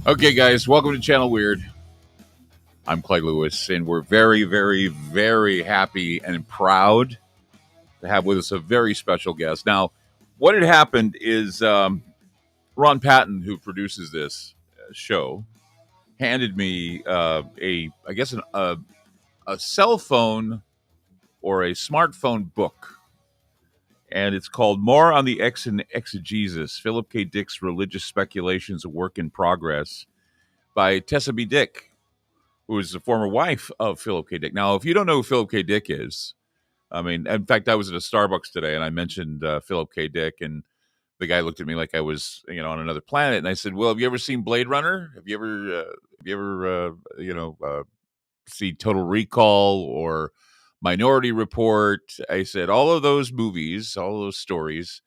Okay, guys, welcome to Channel Weird. I'm Clyde Lewis, and we're very, very, very happy and proud to have with us a very special guest. Now, what had happened is Ron Patton, who produces this show, handed me a cell phone or a smartphone book, and it's called "More on the Exegesis: Philip K. Dick's Religious Speculations, a Work in Progress" by Tessa Dick, who is the former wife of Philip K. Dick. Now, if you don't know who Philip K. Dick is, I mean, in fact, I was at a Starbucks today and I mentioned Philip K. Dick, and the guy looked at me like I was, on another planet. And I said, "Well, have you ever seen Blade Runner? Have you ever see Total Recall or Minority Report?" I said, all of those movies, all of those stories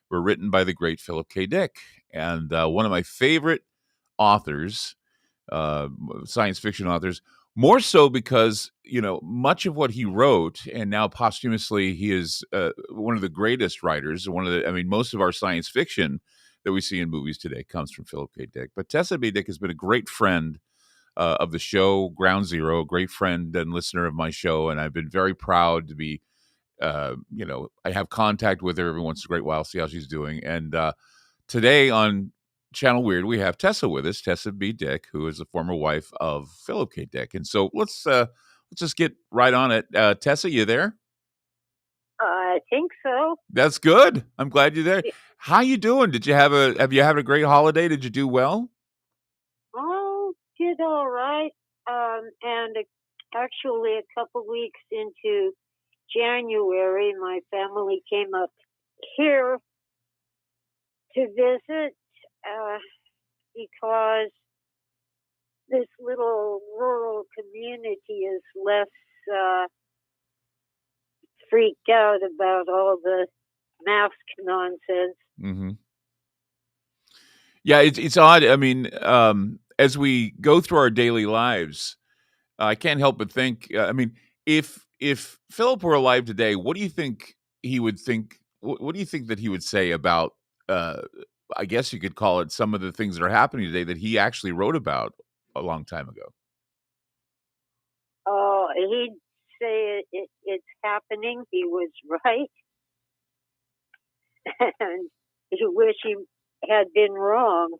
were written by the great Philip K. Dick, and one of my favorite authors, uh, science fiction authors, more so because much of what he wrote, and now posthumously he is one of the greatest writers. Most of our science fiction that we see in movies today comes from Philip K. Dick. But Tessa B. Dick has been a great friend of the show Ground Zero, a great friend and listener of my show, and I've been very proud to be. I have contact with her every once in a great while, see how she's doing, and today on Channel Weird, we have Tessa with us, Tessa B. Dick, who is the former wife of Philip K. Dick. And so let's just get right on it. Tessa, you there? I think so. That's good. I'm glad you're there. How you doing? Have you had a great holiday? Did you do well? Oh, did all right. And actually, a couple weeks into January, my family came up here to visit because this little rural community is less freaked out about all the mask nonsense. Mm-hmm. Yeah, it's odd. I mean, as we go through our daily lives, I can't help but think. If Philip were alive today, what do you think he would think? What do you think that he would say about? Uh, I guess you could call it some of the things that are happening today that he actually wrote about a long time ago. Oh, he'd say it's happening. He was right. And you wish he had been wrong.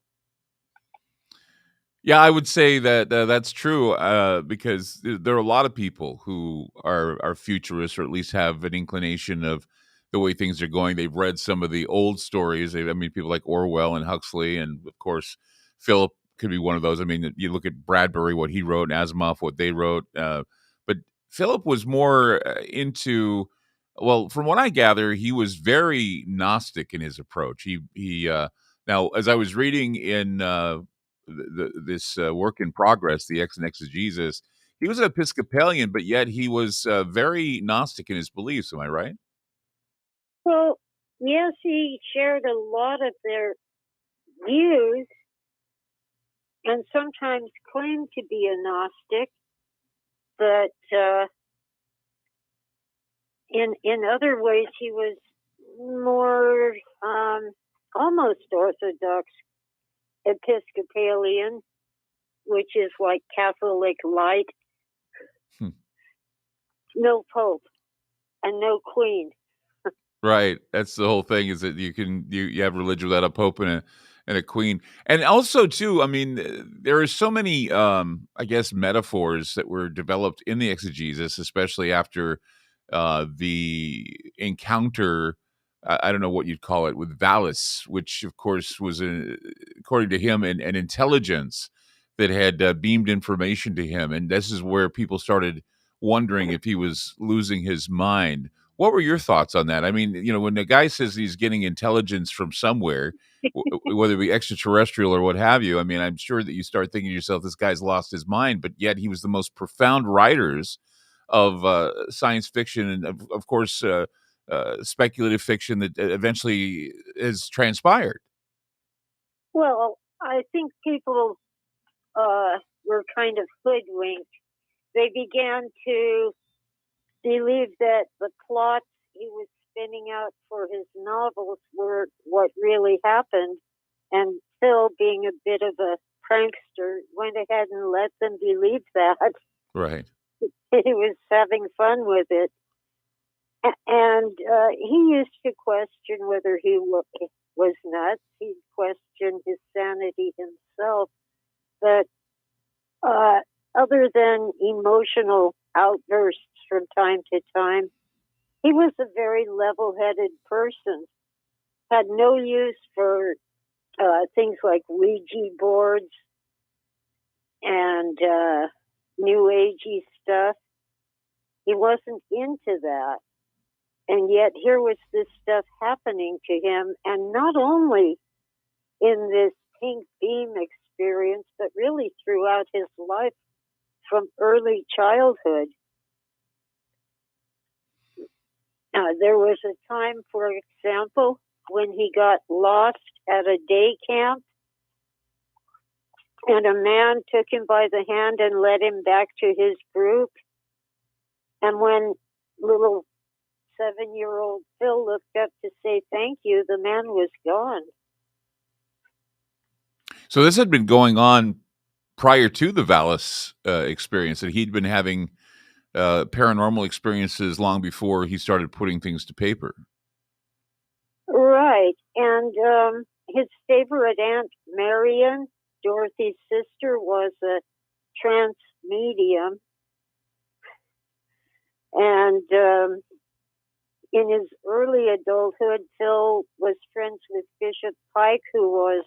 Yeah, I would say that that's true because there are a lot of people who are futurists, or at least have an inclination of the way things are going. They've read some of the old stories. People like Orwell and Huxley, and of course, Philip could be one of those. I mean, you look at Bradbury, what he wrote, and Asimov, what they wrote. But Philip was more into, well, from what I gather, he was very Gnostic in his approach. He now, as I was reading in this work in progress, the Ex and Exegesis, he was an Episcopalian, but yet he was very Gnostic in his beliefs. Am I right? Well, yes, he shared a lot of their views and sometimes claimed to be a Gnostic, but in other ways he was more almost Orthodox Episcopalian, which is like Catholic light. Hmm. No Pope and no Queen. Right. That's the whole thing, is that you have religion without a pope and a queen. And also too, I mean, there are so many I guess metaphors that were developed in the exegesis, especially after the encounter, I don't know what you'd call it, with Valis, which of course was according to him an intelligence that had beamed information to him, and this is where people started wondering if he was losing his mind. What were your thoughts on that? I mean, when the guy says he's getting intelligence from somewhere, whether it be extraterrestrial or what have you, I mean, I'm sure that you start thinking to yourself, this guy's lost his mind, but yet he was the most profound writers of science fiction and, of course, speculative fiction that eventually has transpired. Well, I think people were kind of hoodwinked. They began to believe that the plots he was spinning out for his novels were what really happened. And Phil, being a bit of a prankster went ahead and let them believe that. Right. He was having fun with it. And he used to question whether he was nuts. He'd question his sanity himself. But other than emotional outbursts from time to time, he was a very level-headed person. Had no use for things like Ouija boards and New Agey stuff. He wasn't into that. And yet here was this stuff happening to him, and not only in this pink beam experience, but really throughout his life from early childhood. There was a time, for example, when he got lost at a day camp, and a man took him by the hand and led him back to his group. And when little 7-year-old Phil looked up to say thank you, the man was gone. So this had been going on prior to the Vallis experience, that he'd been having paranormal experiences long before he started putting things to paper. Right. And his favorite aunt, Marion, Dorothy's sister, was a trance medium. And in his early adulthood, Phil was friends with Bishop Pike, who was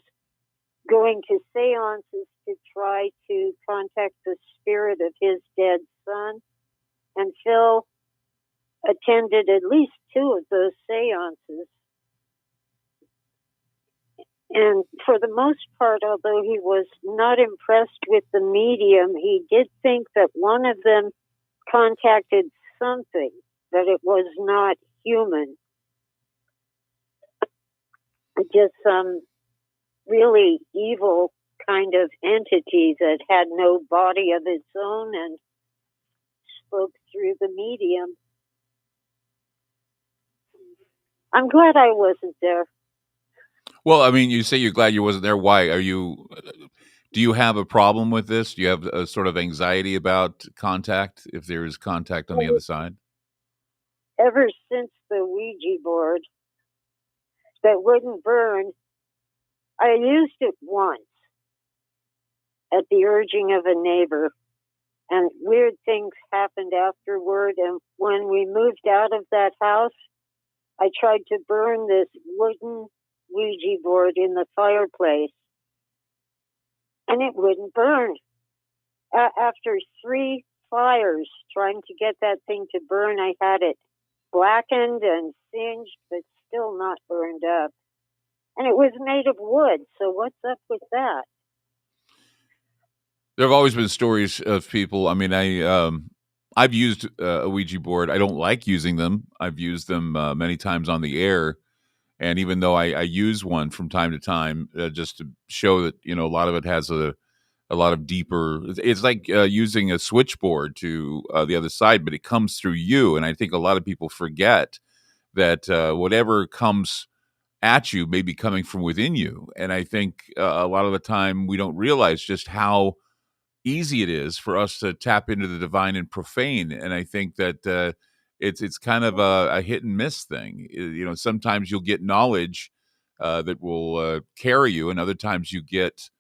going to seances to try to contact the spirit of his dead son. And Phil attended at least 2 of those seances. And for the most part, although he was not impressed with the medium, he did think that one of them contacted something, that it was not human. Just some really evil kind of entity that had no body of its own and spoke through the medium. I'm glad I wasn't there. Well, I mean, you say you're glad you wasn't there. Why? Do you have a problem with this? Do you have a sort of anxiety about contact, if there is contact on the other side? Ever since the Ouija board that wouldn't burn, I used it once at the urging of a neighbor, and weird things happened afterward. And when we moved out of that house, I tried to burn this wooden Ouija board in the fireplace, and it wouldn't burn. After 3 fires trying to get that thing to burn, I had it blackened and singed, but still not burned up. And it was made of wood, so what's up with that? There have always been stories of people. I mean, I've used a Ouija board. I don't like using them. I've used them many times on the air, and even though I use one from time to time, just to show that a lot of it has a lot of deeper. It's like using a switchboard to the other side, but it comes through you. And I think a lot of people forget that whatever comes at you may be coming from within you. And I think a lot of the time we don't realize just how easy it is for us to tap into the divine and profane. And I think that it's kind of a hit and miss thing. Sometimes you'll get knowledge that will carry you, and other times you get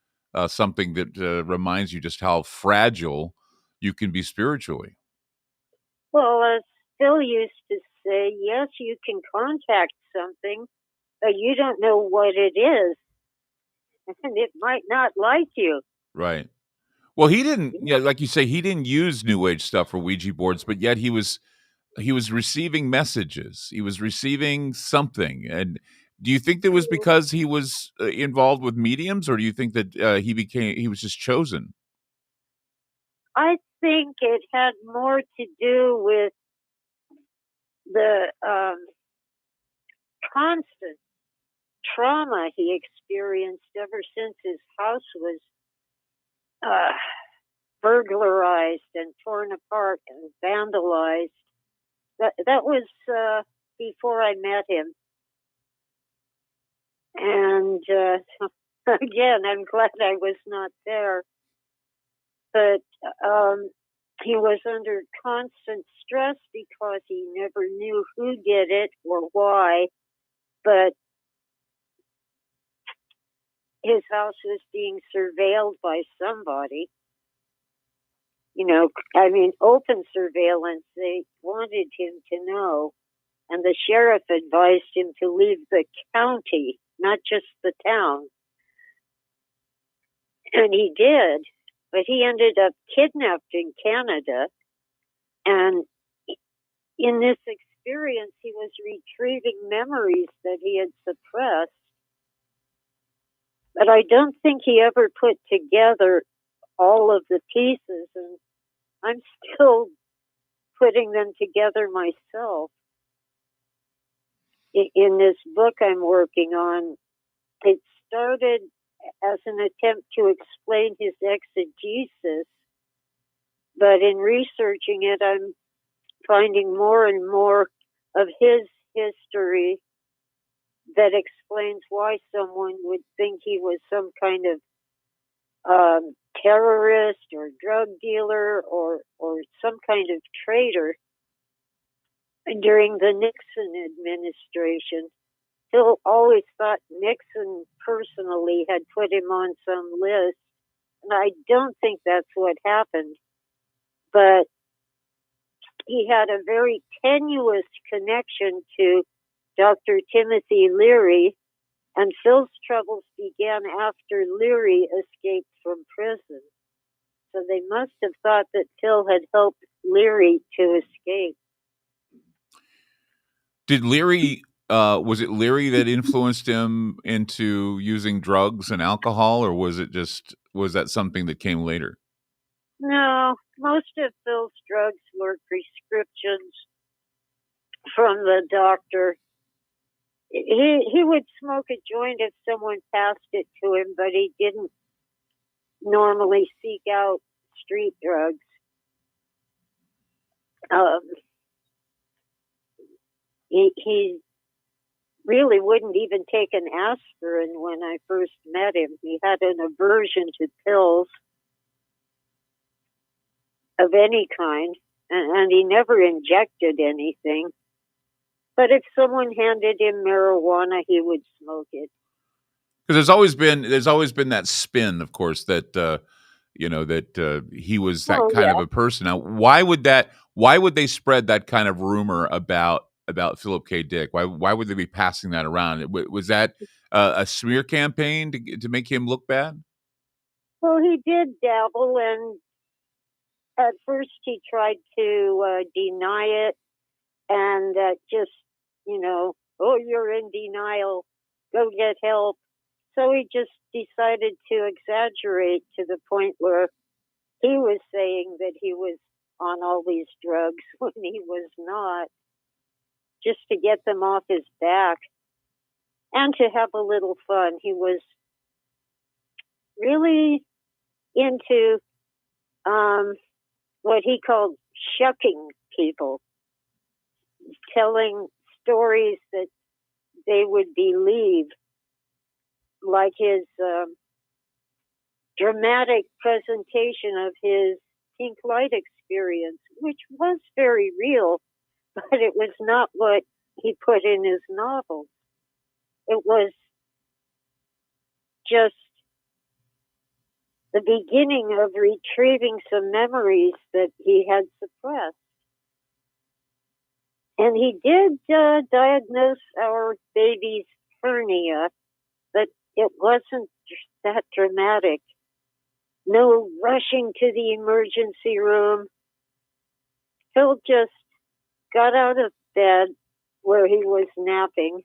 something that reminds you just how fragile you can be spiritually. Well, as Phil used to say, yes, you can contact something, but you don't know what it is, and it might not like you. Right. Well, he didn't, like you say, he didn't use New Age stuff for Ouija boards, but yet he was receiving messages. He was receiving something. And do you think that was because he was involved with mediums, or do you think that he was just chosen? I think it had more to do with the constant trauma he experienced ever since his house was burglarized and torn apart and vandalized. That was before I met him. And Again, I'm glad I was not there. But he was under constant stress because he never knew who did it or why. But his house was being surveilled by somebody. I mean, open surveillance. They wanted him to know. And the sheriff advised him to leave the county, not just the town. And he did. But he ended up kidnapped in Canada. And in this experience, he was retrieving memories that he had suppressed. But I don't think he ever put together all of the pieces. And I'm still putting them together myself. In this book I'm working on, it started as an attempt to explain his exegesis, but in researching it, I'm finding more and more of his history that explains why someone would think he was some kind of terrorist or drug dealer or some kind of traitor. During the Nixon administration, Phil always thought Nixon personally had put him on some list, and I don't think that's what happened. But he had a very tenuous connection to Dr. Timothy Leary, and Phil's troubles began after Leary escaped from prison. So they must have thought that Phil had helped Leary to escape. Did Leary, was it Leary that influenced him into using drugs and alcohol, or was that something that came later? No, most of Phil's drugs were prescriptions from the doctor. He would smoke a joint if someone passed it to him, but he didn't normally seek out street drugs. He really wouldn't even take an aspirin when I first met him. He had an aversion to pills of any kind, and he never injected anything. But if someone handed him marijuana, he would smoke it. Because there's always been that spin, of course, that he was that kind of a person. Now, why would they spread that kind of rumor about Philip K. Dick? Why would they be passing that around? Was that a smear campaign to make him look bad? Well, he did dabble, and at first he tried to deny it, and oh, you're in denial, go get help. So he just decided to exaggerate to the point where he was saying that he was on all these drugs when he was not, just to get them off his back and to have a little fun. He was really into what he called shucking people, telling stories that they would believe, like his dramatic presentation of his Clyde experience, which was very real, but it was not what he put in his novels. It was just the beginning of retrieving some memories that he had suppressed. And he did diagnose our baby's hernia, but it wasn't that dramatic. No rushing to the emergency room. Phil just got out of bed where he was napping,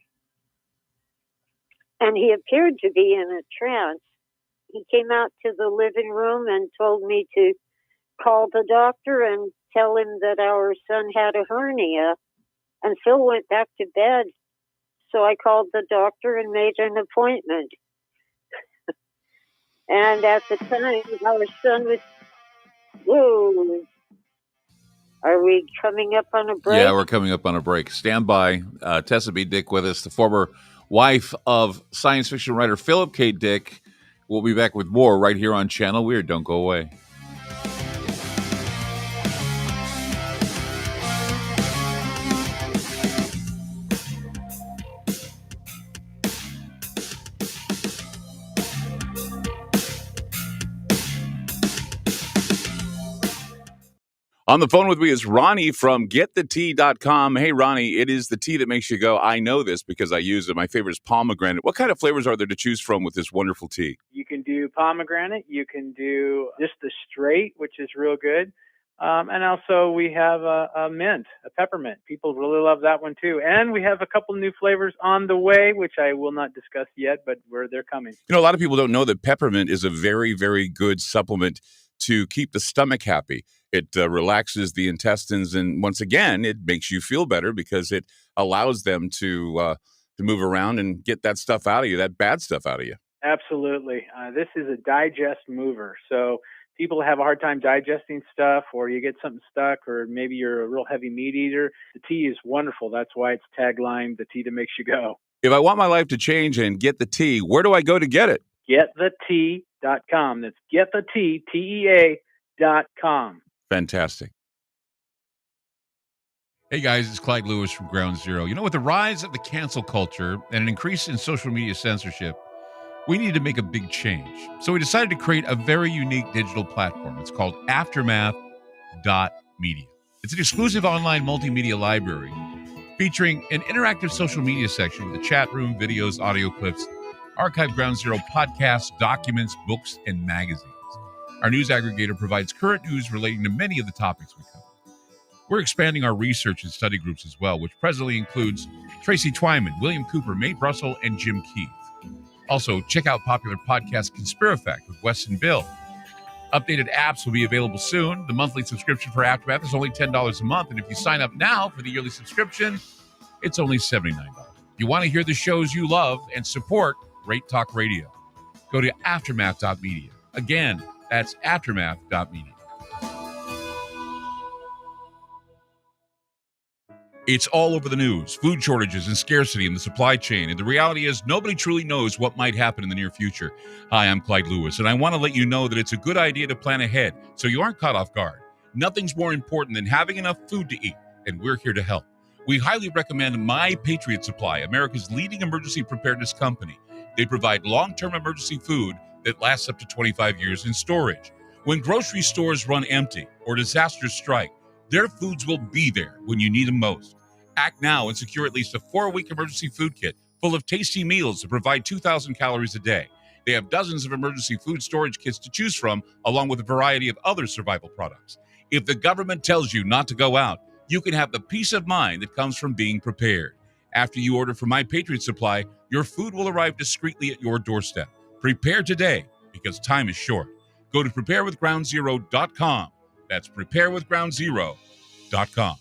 and he appeared to be in a trance. He came out to the living room and told me to call the doctor and tell him that our son had a hernia. And Phil went back to bed. So I called the doctor and made an appointment. And at the time, our son was... Whoa. Are we coming up on a break? Yeah, we're coming up on a break. Stand by. Tessa B. Dick with us, the former wife of science fiction writer Philip K. Dick. We'll be back with more right here on Channel Weird. Don't go away. On the phone with me is Ronnie from getthetea.com. Hey, Ronnie, it is the tea that makes you go, I know this because I use it. My favorite is pomegranate. What kind of flavors are there to choose from with this wonderful tea? You can do pomegranate. You can do just the straight, which is real good. And also we have a mint, a peppermint. People really love that one too. And we have a couple new flavors on the way, which I will not discuss yet, but they're coming. You know, a lot of people don't know that peppermint is a very, very good supplement to keep the stomach happy. It relaxes the intestines, and once again, it makes you feel better because it allows them to move around and get that stuff out of you, that bad stuff out of you. Absolutely. This is a digest mover. So people have a hard time digesting stuff, or you get something stuck, or maybe you're a real heavy meat eater. The tea is wonderful. That's why it's taglined, the tea that makes you go. If I want my life to change and get the tea, where do I go to get it? Getthetea.com. That's getthetea, TEA.com. Fantastic. Hey guys, it's Clyde Lewis from Ground Zero. You know, with the rise of the cancel culture and an increase in social media censorship, we needed to make a big change. So we decided to create a very unique digital platform. It's called Aftermath.media. It's an exclusive online multimedia library featuring an interactive social media section with a chat room, videos, audio clips, archived Ground Zero podcasts, documents, books, and magazines. Our news aggregator provides current news relating to many of the topics we cover. We're expanding our research and study groups as well, which presently includes Tracy Twyman, William Cooper, Mae Brussel, and Jim Keith. Also, check out popular podcast Conspirafact with Wes and Bill. Updated apps will be available soon. The monthly subscription for Aftermath is only $10 a month, and if you sign up now for the yearly subscription, it's only $79. If you want to hear the shows you love and support Great Talk Radio, go to Aftermath.media. Again, that's Aftermath.media. It's all over the news, food shortages and scarcity in the supply chain. And the reality is nobody truly knows what might happen in the near future. Hi, I'm Clyde Lewis, and I want to let you know that it's a good idea to plan ahead so you aren't caught off guard. Nothing's more important than having enough food to eat, and we're here to help. We highly recommend My Patriot Supply, America's leading emergency preparedness company. They provide long-term emergency food that lasts up to 25 years in storage. When grocery stores run empty or disasters strike, their foods will be there when you need them most. Act now and secure at least a 4-week emergency food kit full of tasty meals that provide 2,000 calories a day. They have dozens of emergency food storage kits to choose from, along with a variety of other survival products. If the government tells you not to go out, you can have the peace of mind that comes from being prepared. After you order from My Patriot Supply, your food will arrive discreetly at your doorstep. Prepare today, because time is short. Go to preparewithgroundzero.com. That's preparewithgroundzero.com.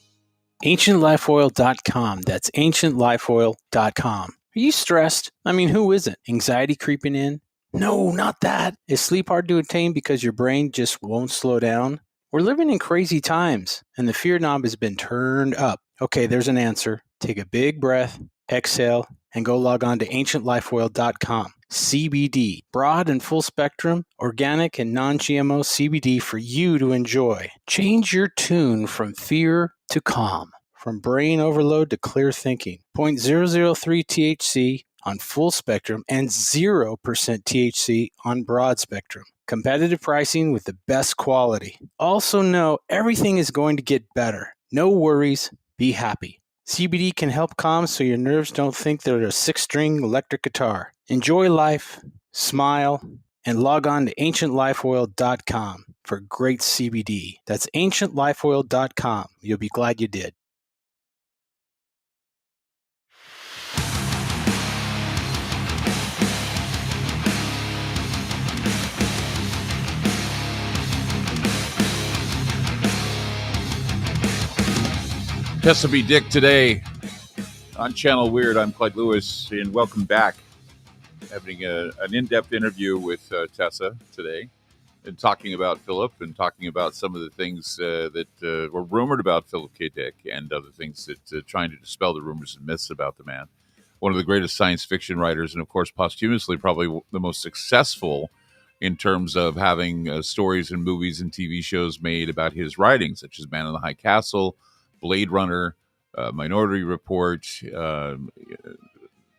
AncientLifeOil.com. That's AncientLifeOil.com. Are you stressed? I mean, who isn't? Anxiety creeping in? No, not that. Is sleep hard to attain because your brain just won't slow down? We're living in crazy times, and the fear knob has been turned up. Okay, there's an answer. Take a big breath, exhale, and go log on to AncientLifeOil.com. CBD, broad and full spectrum, organic and non-GMO CBD for you to enjoy. Change your tune from fear to calm, from brain overload to clear thinking. 0.003 THC on full spectrum and 0% THC on broad spectrum. Competitive pricing with the best quality. Also know everything is going to get better. No worries, be happy. CBD can help calm so your nerves don't think they're a 6-string electric guitar. Enjoy life, smile, and log on to AncientLifeOil.com for great CBD. That's AncientLifeOil.com. You'll be glad you did. Tessa Dick today on Channel Weird. I'm Clyde Lewis, and welcome back. Having an in-depth interview with Tessa today, and talking about Philip, and talking about some of the things that were rumored about Philip K. Dick, and other things that trying to dispel the rumors and myths about the man. one of the greatest science fiction writers, and of course, posthumously, probably the most successful in terms of having stories and movies and TV shows made about his writings, such as Man in the High Castle, Blade Runner, Minority Report,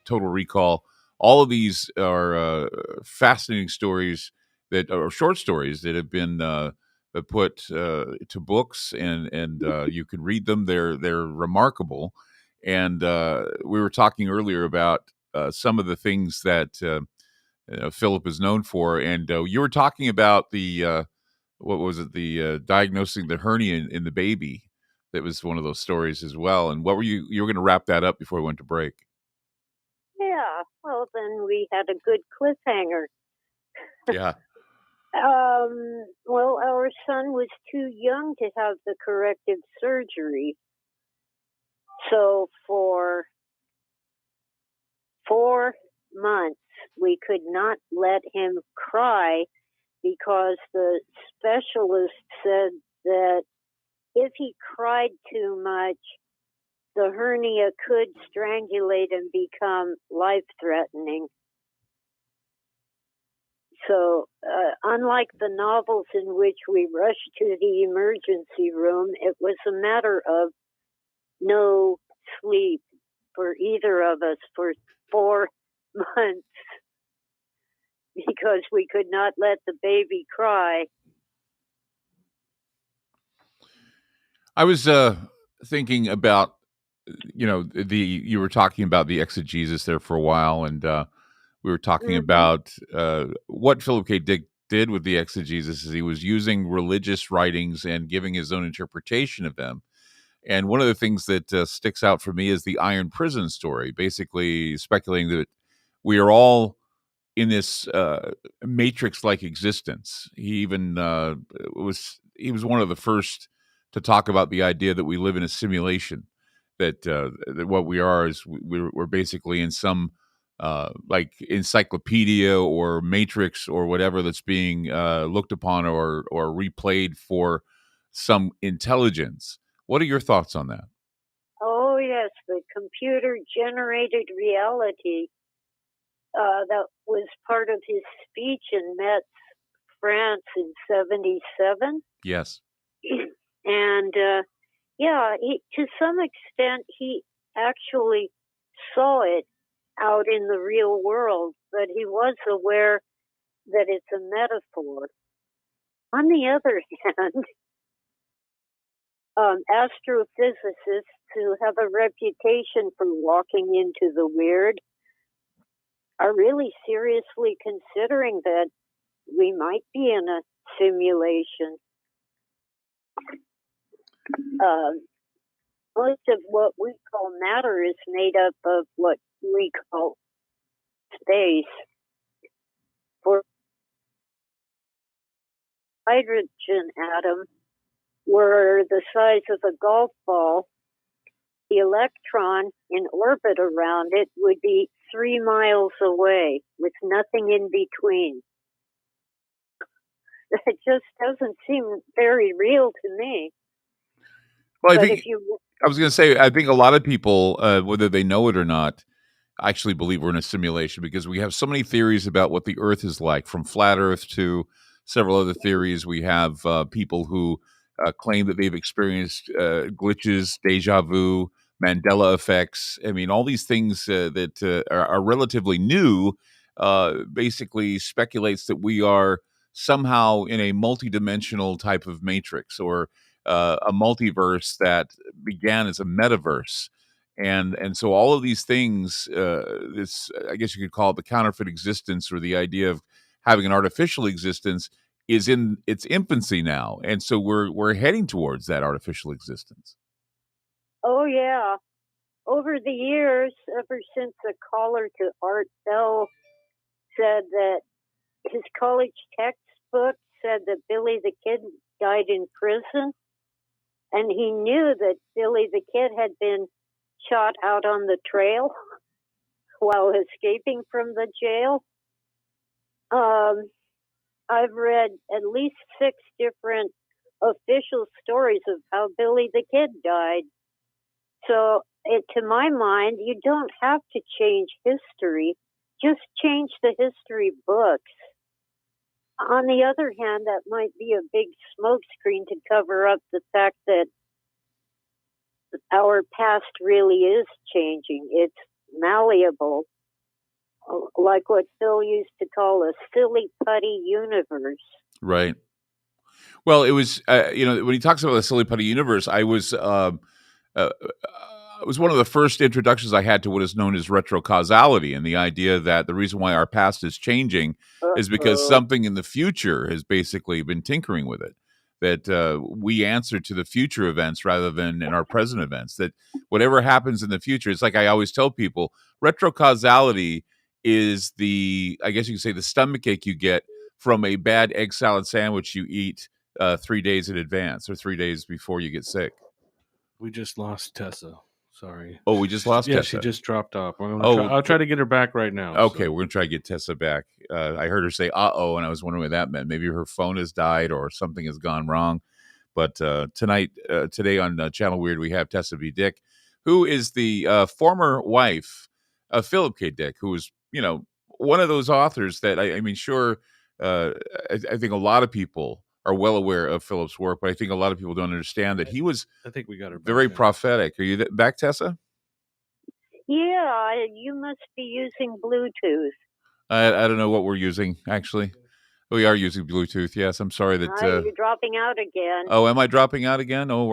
Total Recall. All of these are fascinating stories that are short stories that have been put to books, and you can read them. They're remarkable. And we were talking earlier about some of the things that Philip is known for, and you were talking about the what was it? The diagnosing the hernia in the baby. That was one of those stories as well. And what were you were going to wrap that up before we went to break? Yeah, well, then we had a good cliffhanger. Yeah. Well, our son was too young to have the corrective surgery. So for 4 months, we could not let him cry because the specialist said that if he cried too much, the hernia could strangulate and become life-threatening. So, unlike the novels in which we rushed to the emergency room, it was a matter of no sleep for either of us for 4 months because we could not let the baby cry. I was thinking about, you were talking about the exegesis there for a while, and we were talking about what Philip K. Dick did with the exegesis is he was using religious writings and giving his own interpretation of them. And one of the things that sticks out for me is the Iron Prison story, basically speculating that we are all in this matrix-like existence. He even he was one of the first to talk about the idea that we live in a simulation, that what we are is we're basically in some like encyclopedia or matrix or whatever that's being looked upon or replayed for some intelligence. What are your thoughts on that? Oh, yes, the computer-generated reality. That was part of his speech in Metz, France in 1977. Yes. And to some extent, he actually saw it out in the real world, but he was aware that it's a metaphor. On the other hand, astrophysicists who have a reputation for walking into the weird are really seriously considering that we might be in a simulation. Most of what we call matter is made up of what we call space. For hydrogen atom were the size of a golf ball, the electron in orbit around it would be 3 miles away with nothing in between. It just doesn't seem very real to me. Well, I was going to say, I think a lot of people, whether they know it or not, actually believe we're in a simulation because we have so many theories about what the Earth is like, from flat Earth to several other theories. We have people who claim that they've experienced glitches, deja vu, Mandela effects. I mean, all these things that are relatively new basically speculates that we are somehow in a multidimensional type of matrix or a multiverse that began as a metaverse. And so all of these things, this, I guess you could call it the counterfeit existence, or the idea of having an artificial existence, is in its infancy now, and so we're heading towards that artificial existence. Oh yeah, over the years, ever since a caller to Art Bell said that his college textbook said that Billy the Kid died in prison, and he knew that Billy the Kid had been shot out on the trail while escaping from the jail. I've read at least 6 different official stories of how Billy the Kid died. So to my mind, you don't have to change history. Just change the history books. On the other hand, that might be a big smokescreen to cover up the fact that our past really is changing. It's malleable, like what Phil used to call a silly putty universe. Right. Well, it was, when he talks about the silly putty universe, it was one of the first introductions I had to what is known as retrocausality, and the idea that the reason why our past is changing is because something in the future has basically been tinkering with it. That we answer to the future events rather than in our present events. That whatever happens in the future, it's like I always tell people, retrocausality is I guess you could say, the stomachache you get from a bad egg salad sandwich you eat 3 days in advance or 3 days before you get sick. We just lost Tessa. Sorry. Oh, we just lost Tessa. Yeah, she just dropped off. I'll try to get her back right now. Okay, so we're going to try to get Tessa back. I heard her say, uh-oh, and I was wondering what that meant. Maybe her phone has died or something has gone wrong. But today on Channel Weird, we have Tessa B. Dick, who is the former wife of Philip K. Dick, who was, one of those authors that, I think a lot of people are well aware of Philip's work, but I think a lot of people don't understand that he was I think we got her back very now. prophetic. Are you back, Tessa? Yeah, you must be using Bluetooth. I don't know what we're using, actually. We are using Bluetooth, yes. I'm sorry that... You're dropping out again. Oh, am I dropping out again? Oh,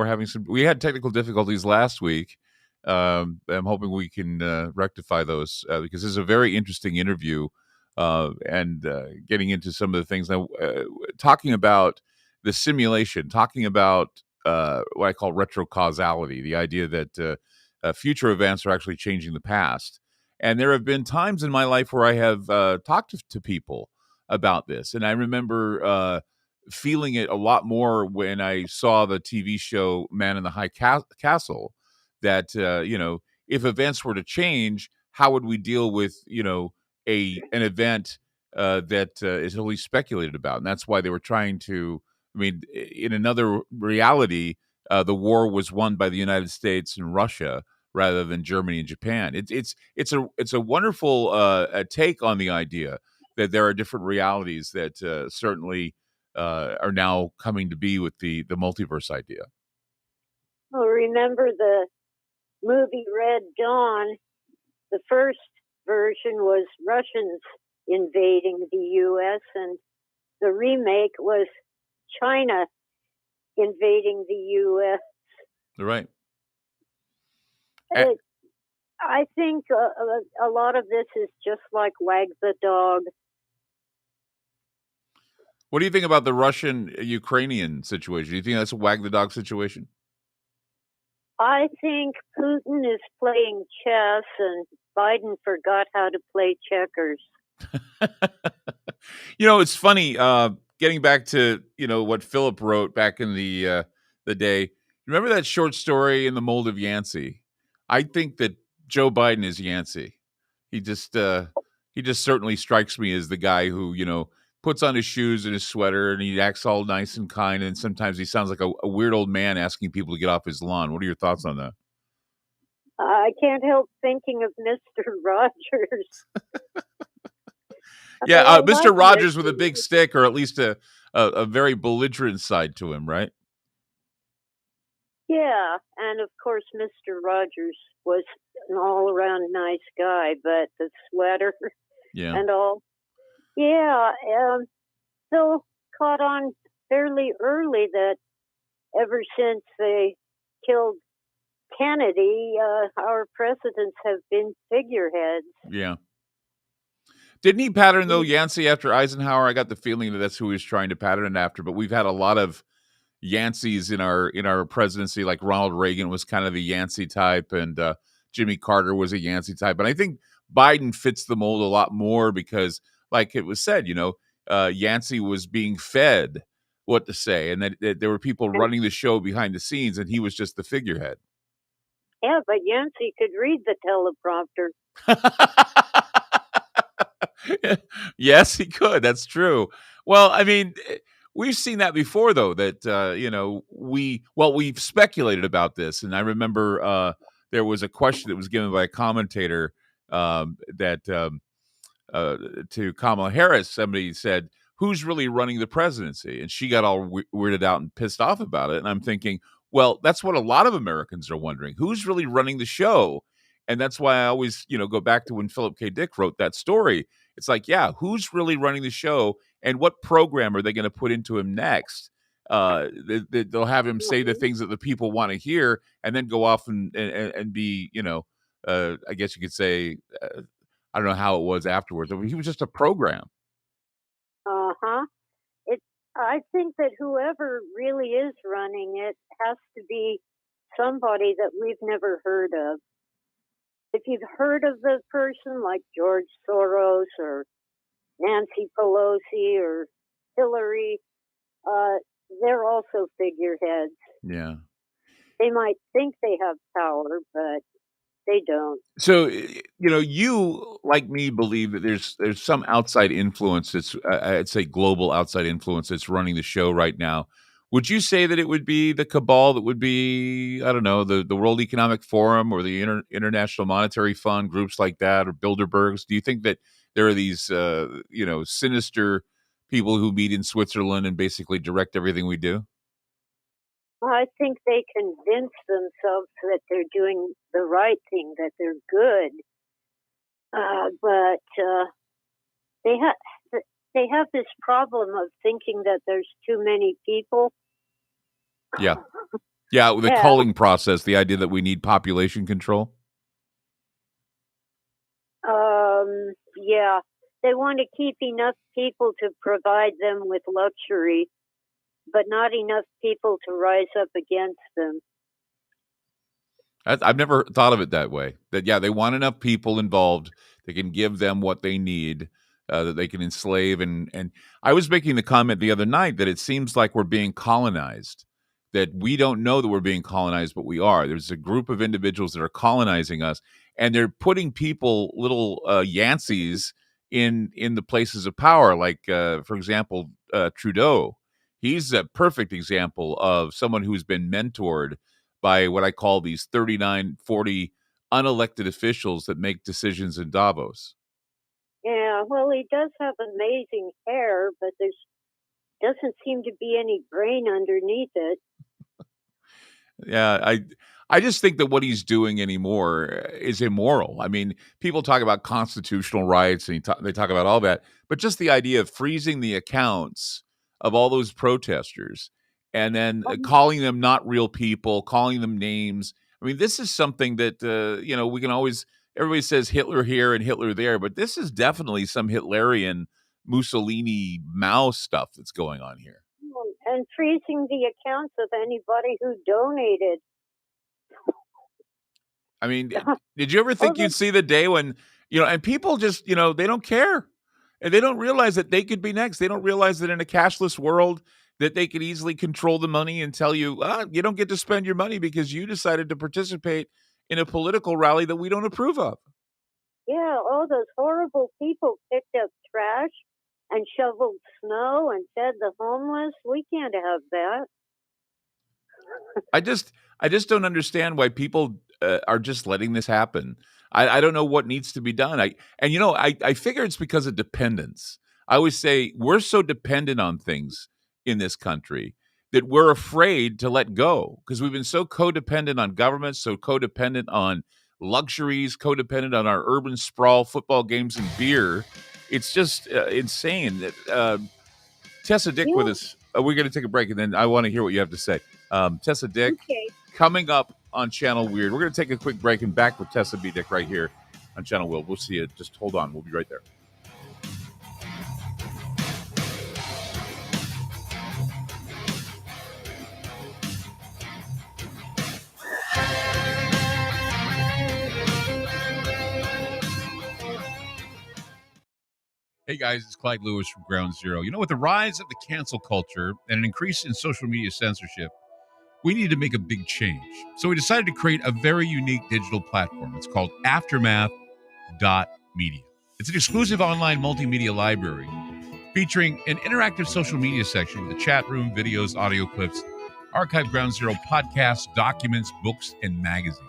we had technical difficulties last week. I'm hoping we can rectify those because this is a very interesting interview and getting into some of the things now, talking about the simulation, talking about what I call retrocausality, the idea that future events are actually changing the past. And there have been times in my life where I have talked to people about this. And I remember feeling it a lot more when I saw the TV show Man in the High Castle, that, if events were to change, how would we deal with, an event that is only speculated about? And that's why they were trying to, in another reality, the war was won by the United States and Russia rather than Germany and Japan. It's a wonderful take on the idea that there are different realities that certainly are now coming to be with the multiverse idea. Well, remember the movie Red Dawn? The first version was Russians invading the U.S., and the remake was China invading the U.S. Right. I think a lot of this is just like Wag the Dog. What do you think about the Russian-Ukrainian situation? Do you think that's a Wag the Dog situation? I think Putin is playing chess and Biden forgot how to play checkers. It's funny, getting back to, what Philip wrote back in the day. Remember that short story In the Mold of Yancey? I think that Joe Biden is Yancey. He just certainly strikes me as the guy who, puts on his shoes and his sweater and he acts all nice and kind. And sometimes he sounds like a weird old man asking people to get off his lawn. What are your thoughts on that? I can't help thinking of Mr. Rogers. Yeah, Mr. Rogers with a big stick, or at least a very belligerent side to him, right? Yeah, and of course, Mr. Rogers was an all-around nice guy, but the sweater and all. Yeah, Phil caught on fairly early that ever since they killed Kennedy, our presidents have been figureheads. Yeah. Didn't he pattern, though, Yancey after Eisenhower? I got the feeling that that's who he was trying to pattern after, but we've had a lot of Yanceys in our presidency, like Ronald Reagan was kind of the Yancey type, and Jimmy Carter was a Yancey type. And I think Biden fits the mold a lot more because, like it was said, Yancey was being fed what to say, and that there were people running the show behind the scenes, and he was just the figurehead. Yeah, but Yancey could read the teleprompter. Yes, he could. That's true. Well, we've seen that before, though, that, we've speculated about this. And I remember there was a question that was given by a commentator to Kamala Harris. Somebody said, "Who's really running the presidency?" And she got all weirded out and pissed off about it. And I'm thinking, well, that's what a lot of Americans are wondering: who's really running the show? And that's why I always, go back to when Philip K. Dick wrote that story. It's like, yeah, who's really running the show, and what program are they going to put into him next? They'll have him say the things that the people want to hear, and then go off and be, I guess you could say, I don't know how it was afterwards. I mean, he was just a program. I think that whoever really is running it has to be somebody that we've never heard of. If you've heard of the person like George Soros or Nancy Pelosi or Hillary, they're also figureheads. Yeah. They might think they have power, but they don't. So, you, like me, believe that there's some outside influence that's, I'd say global outside influence that's running the show right now. Would you say that it would be the cabal that would be, I don't know, the World Economic Forum or the International Monetary Fund, groups like that, or Bilderbergs? Do you think that there are these, sinister people who meet in Switzerland and basically direct everything we do? I think they convince themselves that they're doing the right thing, that they're good, but they have this problem of thinking that there's too many people. Yeah, the culling process, the idea that we need population control. Yeah, they want to keep enough people to provide them with luxury, but not enough people to rise up against them. I've never thought of it that way. That, they want enough people involved that can give them what they need, that they can enslave. And I was making the comment the other night that it seems like we're being colonized, that we don't know that we're being colonized, but we are. There's a group of individuals that are colonizing us, and they're putting people, little Yanceys, in the places of power. Like, for example, Trudeau. He's a perfect example of someone who's been mentored by what I call these 39, 40 unelected officials that make decisions in Davos. Yeah, well, he does have amazing hair, but there doesn't seem to be any brain underneath it. Yeah, I just think that what he's doing anymore is immoral. I mean, people talk about constitutional rights, and they talk about all that, but just the idea of freezing the accounts of all those protesters and then calling them not real people, calling them names. I mean, this is something that, we can always, everybody says Hitler here and Hitler there, but this is definitely some Hitlerian, Mussolini, Mao stuff that's going on here. And freezing the accounts of anybody who donated. I mean, did you ever think you'd see the day when, and people just, they don't care. And they don't realize that they could be next. They don't realize that in a cashless world that they could easily control the money and tell you, you don't get to spend your money because you decided to participate in a political rally that we don't approve of. Yeah, all those horrible people picked up trash and shoveled snow and fed the homeless. We can't have that. I just don't understand why people are just letting this happen. I don't know what needs to be done. I figure it's because of dependence. I always say we're so dependent on things in this country that we're afraid to let go because we've been so codependent on government, so codependent on luxuries, codependent on our urban sprawl, football games, and beer. It's just insane. Tessa Dick with us. We're going to take a break, and then I want to hear what you have to say. Tessa Dick, coming up on Channel Weird. We're going to take a quick break and back with Tessa B. Dick right here on Channel Weird. We'll see you. Just hold on. We'll be right there. Hey guys, it's Clyde Lewis from Ground Zero. With the rise of the cancel culture and an increase in social media censorship, we needed to make a big change. So we decided to create a very unique digital platform. It's called Aftermath.media. It's an exclusive online multimedia library featuring an interactive social media section with a chat room, videos, audio clips, archived Ground Zero podcasts, documents, books, and magazines.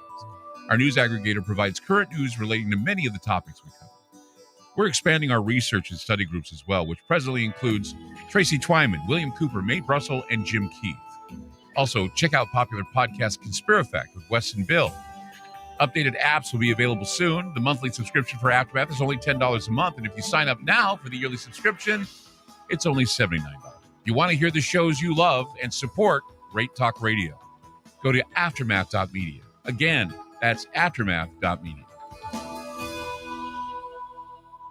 Our news aggregator provides current news relating to many of the topics we cover. We're expanding our research and study groups as well, which presently includes Tracy Twyman, William Cooper, Mae Brussel, and Jim Keith. Also, check out popular podcast Conspirafact with Wes and Bill. Updated apps will be available soon. The monthly subscription for Aftermath is only $10 a month, and if you sign up now for the yearly subscription, it's only $79. If you want to hear the shows you love and support Great Talk Radio, go to aftermath.media. Again, that's aftermath.media.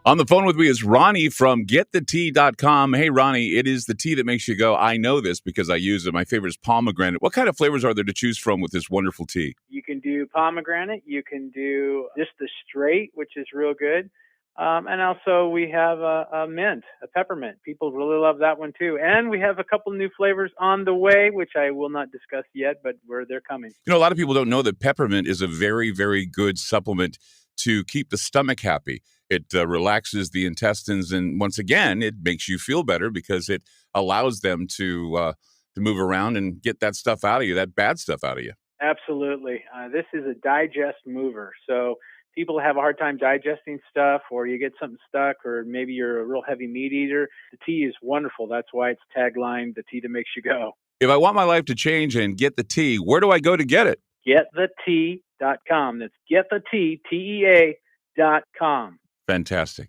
On the phone with me is Ronnie from getthetea.com. Hey, Ronnie, it is the tea that makes you go, I know this because I use it. My favorite is pomegranate. What kind of flavors are there to choose from with this wonderful tea? You can do pomegranate. You can do just the straight, which is real good. And also we have a mint, a peppermint. People really love that one too. And we have a couple new flavors on the way, which I will not discuss yet, but they're coming. You know, a lot of people don't know that peppermint is a very, very good supplement to keep the stomach happy. It relaxes the intestines, and once again, it makes you feel better because it allows them to move around and get that stuff out of you, that bad stuff out of you. Absolutely. This is a digest mover. So people have a hard time digesting stuff, or you get something stuck, or maybe you're a real heavy meat eater. The tea is wonderful. That's why it's tagline, the tea that makes you go. If I want my life to change and get the tea, where do I go to get it? Getthetea.com. That's getthetea, TEA.com. Fantastic.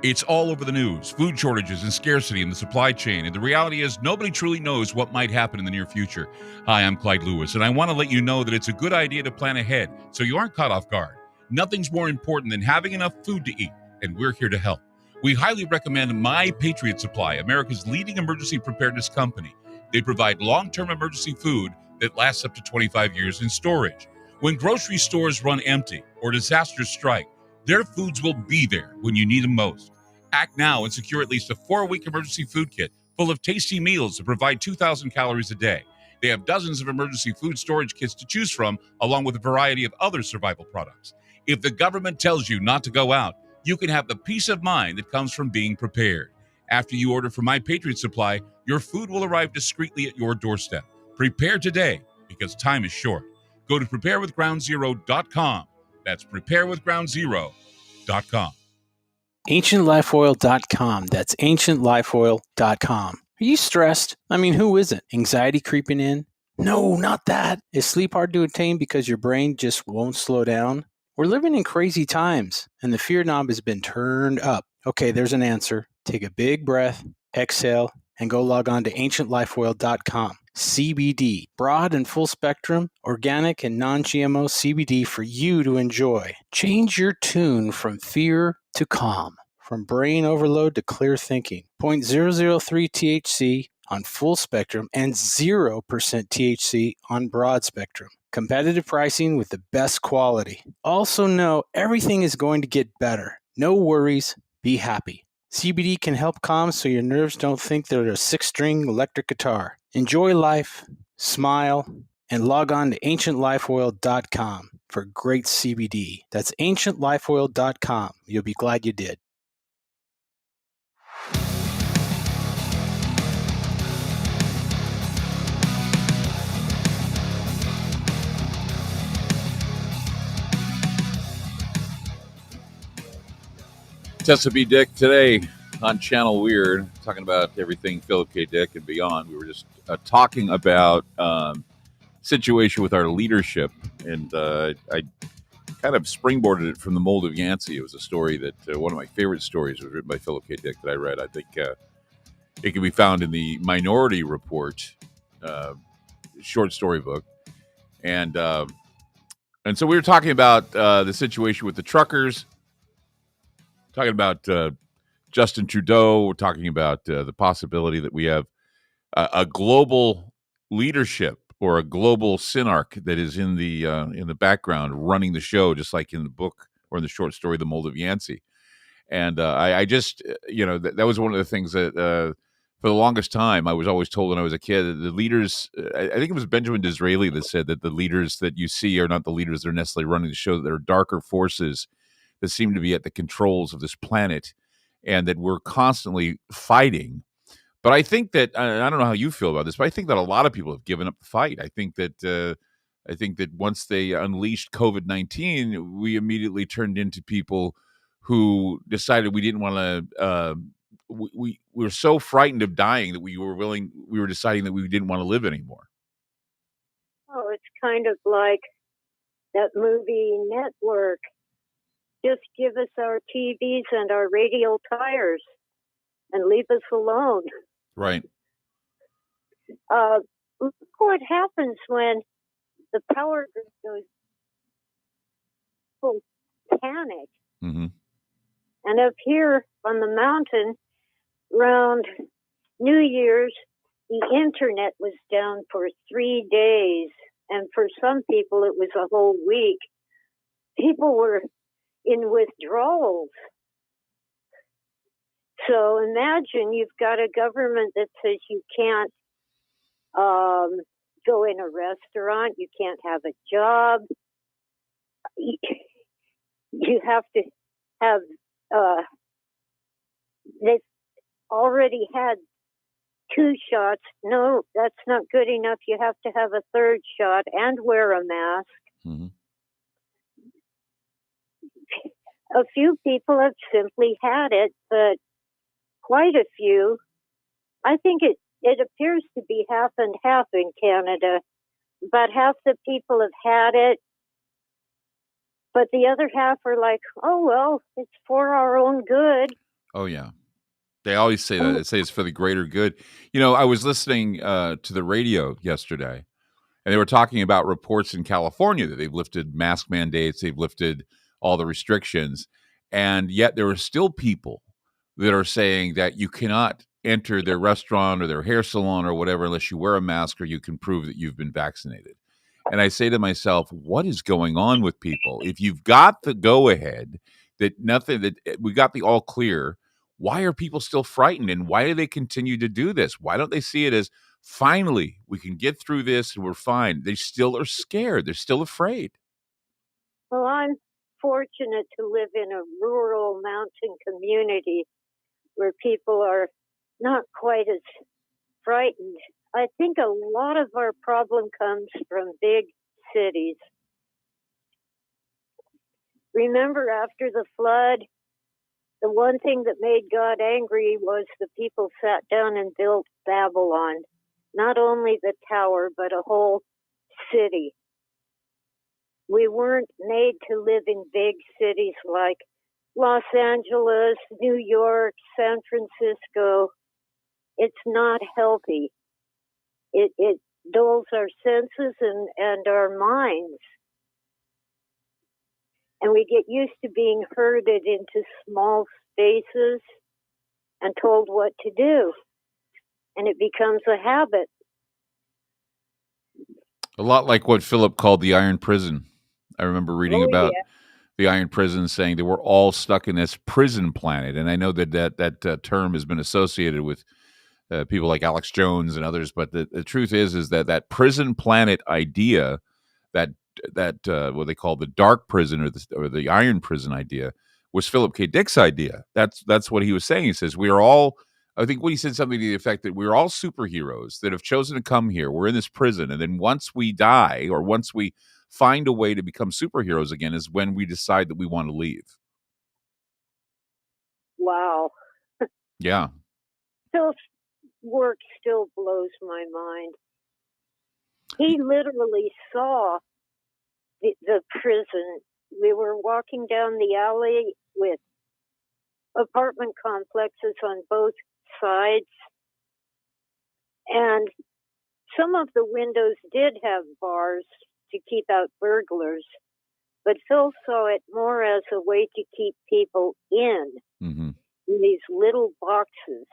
It's all over the news, food shortages and scarcity in the supply chain. And the reality is nobody truly knows what might happen in the near future. Hi, I'm Clyde Lewis, and I want to let you know that it's a good idea to plan ahead so you aren't caught off guard. Nothing's more important than having enough food to eat, and we're here to help. We highly recommend My Patriot Supply, America's leading emergency preparedness company. They provide long-term emergency food that lasts up to 25 years in storage. When grocery stores run empty or disasters strike, their foods will be there when you need them most. Act now and secure at least a 4-week emergency food kit full of tasty meals that provide 2,000 calories a day. They have dozens of emergency food storage kits to choose from, along with a variety of other survival products. If the government tells you not to go out, you can have the peace of mind that comes from being prepared. After you order from My Patriot Supply, your food will arrive discreetly at your doorstep. Prepare today, because time is short. Go to preparewithgroundzero.com. That's preparewithgroundzero.com. AncientLifeOil.com. That's AncientLifeOil.com. Are you stressed? I mean, who isn't? Anxiety creeping in? No, not that. Is sleep hard to attain because your brain just won't slow down? We're living in crazy times, and the fear knob has been turned up. Okay, there's an answer. Take a big breath, exhale, and go log on to AncientLifeOil.com. CBD, broad and full spectrum, organic and non-GMO CBD for you to enjoy. Change your tune from fear to calm, from brain overload to clear thinking. 0.003 THC on full spectrum and 0% THC on broad spectrum. Competitive pricing with the best quality. Also know everything is going to get better. No worries, be happy. CBD can help calm so your nerves don't think they're a 6-string electric guitar. Enjoy life, smile, and log on to AncientLifeOil.com for great CBD. That's AncientLifeOil.com. You'll be glad you did. Tessa B. Dick today on Channel Weird, talking about everything Philip K. Dick and beyond. We were just talking about situation with our leadership, and I kind of springboarded it from the Mold of Yancey. It was a story that one of my favorite stories was written by Philip K. Dick that I read. I think it can be found in the Minority Report short story book, and so we were talking about the situation with the truckers. Talking about Justin Trudeau. We're talking about the possibility that we have a global leadership or a global synarch that is in the background running the show, just like in the book or in the short story, The Mold of Yancey. And I just, that was one of the things that for the longest time I was always told when I was a kid that the leaders, I think it was Benjamin Disraeli that said that the leaders that you see are not the leaders that are necessarily running the show, that there are darker forces that seem to be at the controls of this planet, and that we're constantly fighting. But I think that, I don't know how you feel about this, but I think that a lot of people have given up the fight. I think that I think that once they unleashed COVID-19, we immediately turned into people who decided we didn't want to. We were so frightened of dying that we were deciding that we didn't want to live anymore. Oh, it's kind of like that movie Network. Just give us our TVs and our radial tires and leave us alone. Right. Look what happens when the power grid goes full panic. Mm-hmm. And up here on the mountain, around New Year's, the internet was down for 3 days. And for some people, it was a whole week. People were in withdrawals. So imagine you've got a government that says you can't go in a restaurant, you can't have a job, you have to have, they've already had 2 shots. No, that's not good enough. You have to have a 3rd shot and wear a mask. Mm-hmm. A few people have simply had it, but quite a few. I think it appears to be half and half in Canada. About half the people have had it, but the other half are like, oh, well, it's for our own good. Oh, yeah. They always say that. They say it's for the greater good. You know, I was listening to the radio yesterday, and they were talking about reports in California that they've lifted mask mandates, they've lifted all the restrictions, and yet there are still people that are saying that you cannot enter their restaurant or their hair salon or whatever unless you wear a mask or you can prove that you've been vaccinated. And I say to myself, what is going on with people? If you've got the go-ahead that we got the all clear, why are people still frightened, and why do they continue to do this? Why don't they see it as, finally, we can get through this and we're fine? They still are scared. They're still afraid. Well, I'm fortunate to live in a rural mountain community where people are not quite as frightened. I think a lot of our problem comes from big cities. Remember, after the flood, the one thing that made God angry was the people sat down and built Babylon. Not only the tower, but a whole city. We weren't made to live in big cities like Los Angeles, New York, San Francisco. It's not healthy. It dulls our senses and our minds. And we get used to being herded into small spaces and told what to do. And it becomes a habit. A lot like what Philip called the Iron Prison. I remember reading about the Iron Prison, saying that we're all stuck in this prison planet. And I know that term has been associated with people like Alex Jones and others. But the truth is that prison planet idea, that what they call the dark prison or the iron prison idea, was Philip K. Dick's idea. That's what he was saying. He says we are all. I think what he said something to the effect that we're all superheroes that have chosen to come here. We're in this prison, and then once we die or once we find a way to become superheroes again, is when we decide that we want to leave. Wow. Yeah. Phil's work still blows my mind. He literally saw the prison. We were walking down the alley with apartment complexes on both sides, and some of the windows did have bars to keep out burglars, but Phil saw it more as a way to keep people in these little boxes.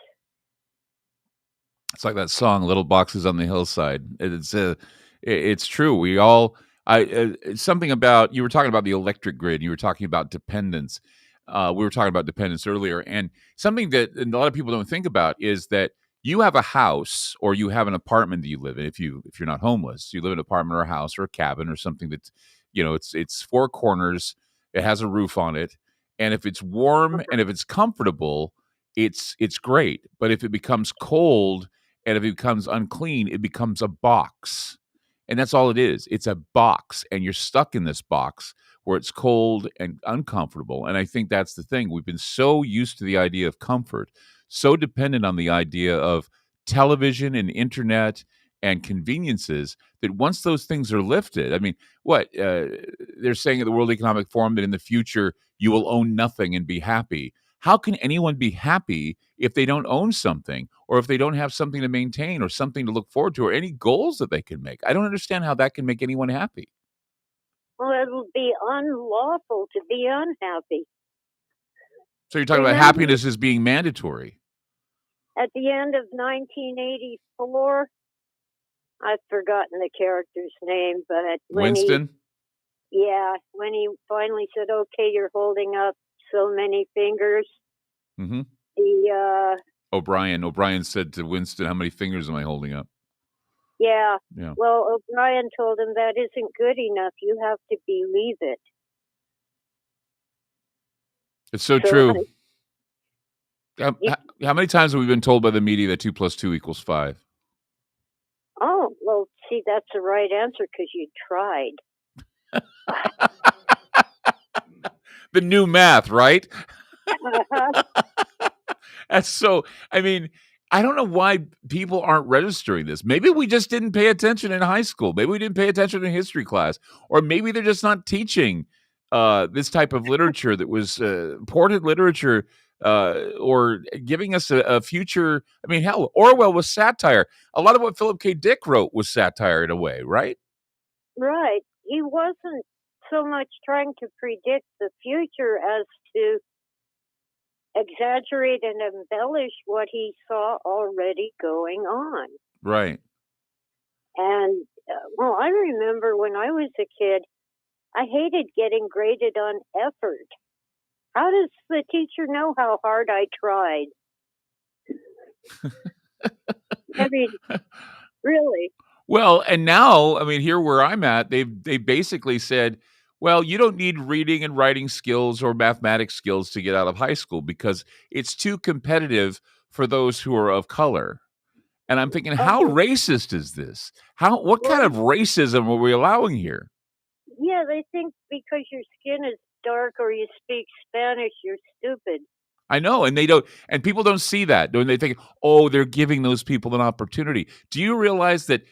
It's like that song, "Little Boxes on the Hillside." It's true. We all. Something about, you were talking about the electric grid. You were talking about dependence. We were talking about dependence earlier, and something that a lot of people don't think about is that you have a house or you have an apartment that you live in. If you're not homeless, you live in an apartment or a house or a cabin or something that's, it's 4 corners. It has a roof on it, and if it's warm and if it's comfortable, it's great. But if it becomes cold and if it becomes unclean, it becomes a box. And that's all it is. It's a box, and you're stuck in this box where it's cold and uncomfortable. And I think that's the thing. We've been so used to the idea of comfort, so dependent on the idea of television and internet and conveniences, that once those things are lifted, I mean, they're saying at the World Economic Forum that in the future you will own nothing and be happy. How can anyone be happy if they don't own something, or if they don't have something to maintain, or something to look forward to, or any goals that they can make? I don't understand how that can make anyone happy. Well, it'll be unlawful to be unhappy. So you're talking about happiness as being mandatory. At the end of 1984, I've forgotten the character's name, but Winston? When he finally said, okay, you're holding up so many fingers. Mm-hmm. The O'Brien said to Winston, how many fingers am I holding up? Yeah. Well, O'Brien told him that isn't good enough. You have to believe it. It's so true. How many times have we been told by the media that 2 + 2 = 5? Oh, well, see, that's the right answer because you tried. The new math, right? Uh-huh. That's so, I mean, I don't know why people aren't registering this. Maybe we just didn't pay attention in high school. Maybe we didn't pay attention in history class. Or maybe they're just not teaching this type of literature that was important literature, or giving us a future. I mean, hell, Orwell was satire. A lot of what Philip K. Dick wrote was satire in a way, right? Right. He wasn't so much trying to predict the future as to exaggerate and embellish what he saw already going on. Right. And, I remember when I was a kid, I hated getting graded on effort. How does the teacher know how hard I tried? I mean, really. Well, and now, I mean, here where I'm at, they basically said, well, you don't need reading and writing skills or mathematics skills to get out of high school because it's too competitive for those who are of color. And I'm thinking, how racist is this? What kind of racism are we allowing here? Yeah, they think because your skin is dark or you speak Spanish, you're stupid. I know, and they don't, and people don't see that. Don't they think, oh, they're giving those people an opportunity? Do you realize that